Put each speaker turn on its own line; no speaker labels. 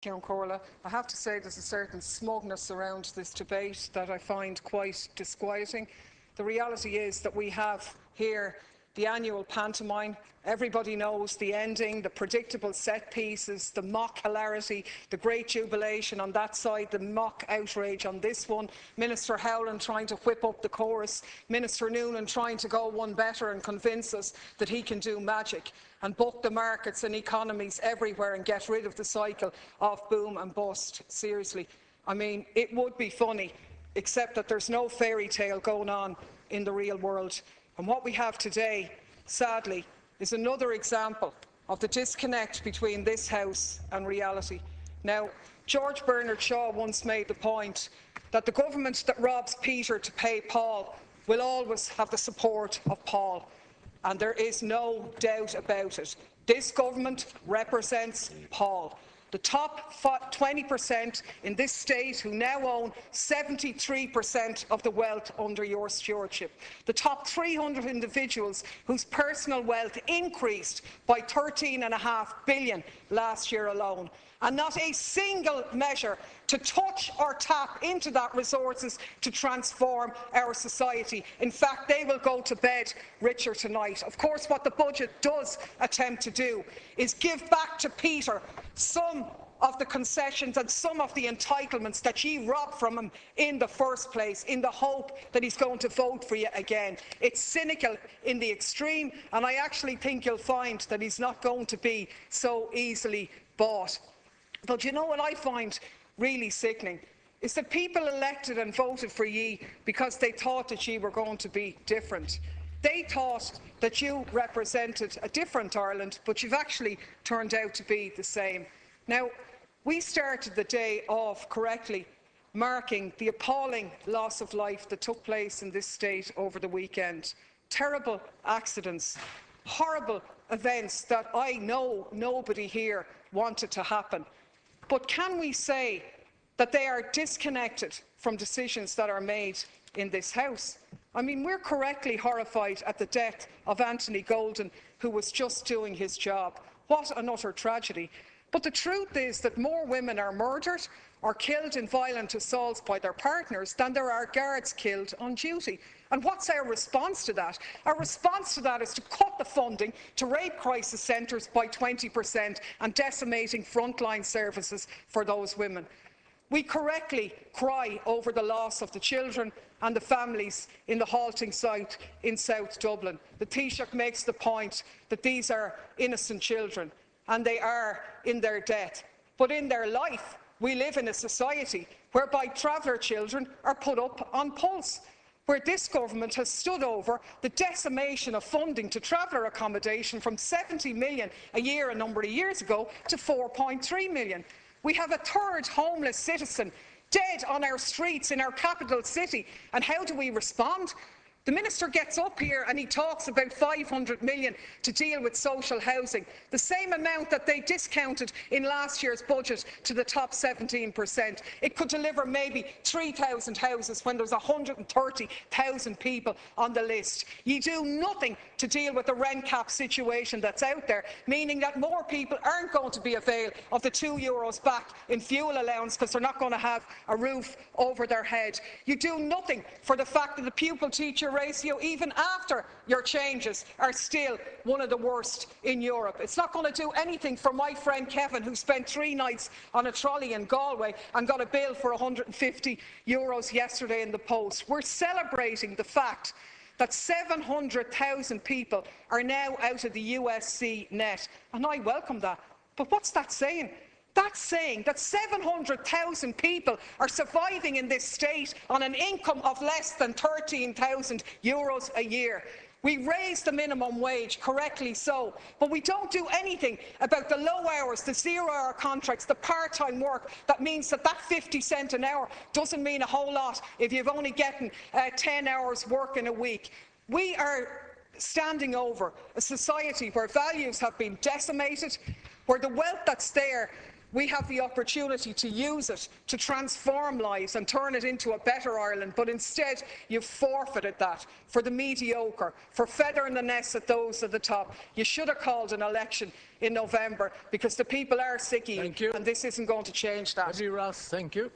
Corla. I have to say there's a certain smugness around this debate that I find quite disquieting. The reality is that we have here the annual pantomime. Everybody knows the ending, the predictable set pieces, the mock hilarity, the great jubilation on that side, the mock outrage on this one. Minister Howland trying to whip up the chorus, Minister Noonan trying to go one better and convince us that he can do magic and buck the markets and economies everywhere and get rid of the cycle of boom and bust. Seriously, I mean, it would be funny, except that there's no fairy tale going on in the real world. And what we have today, sadly, is another example of the disconnect between this House and reality. Now, George Bernard Shaw once made the point that the government that robs Peter to pay Paul will always have the support of Paul. And there is no doubt about it. This government represents Paul. The top 20% in this state who now own 73% of the wealth under your stewardship. The top 300 individuals whose personal wealth increased by $13.5 billion last year alone. And not a single measure to touch or tap into that resources to transform our society. In fact, they will go to bed richer tonight. Of course, what the budget does attempt to do is give back to Peter some of the concessions and some of the entitlements that ye robbed from him in the first place, in the hope that he's going to vote for you again. It's cynical in the extreme, and I actually think you'll find that he's not going to be so easily bought. But you know what I find really sickening is that people elected and voted for ye because they thought that ye were going to be different. They thought that you represented a different Ireland, but you've actually turned out to be the same. Now, we started the day off correctly, marking the appalling loss of life that took place in this state over the weekend. Terrible accidents, horrible events that I know nobody here wanted to happen. But can we say that they are disconnected from decisions that are made in this House? I mean, we're correctly horrified at the death of Anthony Golden, who was just doing his job. What an utter tragedy. But the truth is that more women are murdered or killed in violent assaults by their partners than there are guards killed on duty. And what's our response to that? Our response to that is to cut the funding to rape crisis centres by 20% and decimating frontline services for those women. We correctly cry over the loss of the children and the families in the halting site in South Dublin. The Taoiseach makes the point that these are innocent children, and they are in their death. But in their life, we live in a society whereby traveller children are put up on pulse, where this government has stood over the decimation of funding to traveller accommodation from 70 million a year a number of years ago to 4.3 million. We have a third homeless citizen dead on our streets in our capital city. And how do we respond? The Minister gets up here and he talks about 500 million to deal with social housing, the same amount that they discounted in last year's budget to the top 17%. It could deliver maybe 3,000 houses when there's 130,000 people on the list. You do nothing to deal with the rent cap situation that's out there, meaning that more people aren't going to be avail of the €2 back in fuel allowance because they're not going to have a roof over their head. You do nothing for the fact that the pupil-teacher ratio, even after your changes, are still one of the worst in Europe. It's not going to do anything for my friend Kevin, who spent 3 nights on a trolley in Galway and got a bill for €150 yesterday in the post. We're celebrating the fact that 700,000 people are now out of the USC net, and I welcome that. But what's that saying? That's saying that 700,000 people are surviving in this state on an income of less than €13,000 a year. We raise the minimum wage, correctly so, but we don't do anything about the low hours, the 0-hour contracts, the part-time work. That means that 50 cent an hour doesn't mean a whole lot if you've only getting 10 hours work in a week. We are standing over a society where values have been decimated, where the wealth that's there We have the opportunity to use it to transform lives and turn it into a better Ireland, but instead you've forfeited that for the mediocre, for feathering the nest at those at the top. You should have called an election in November because the people are sick of you, and this isn't going to change that.
Ross, thank you.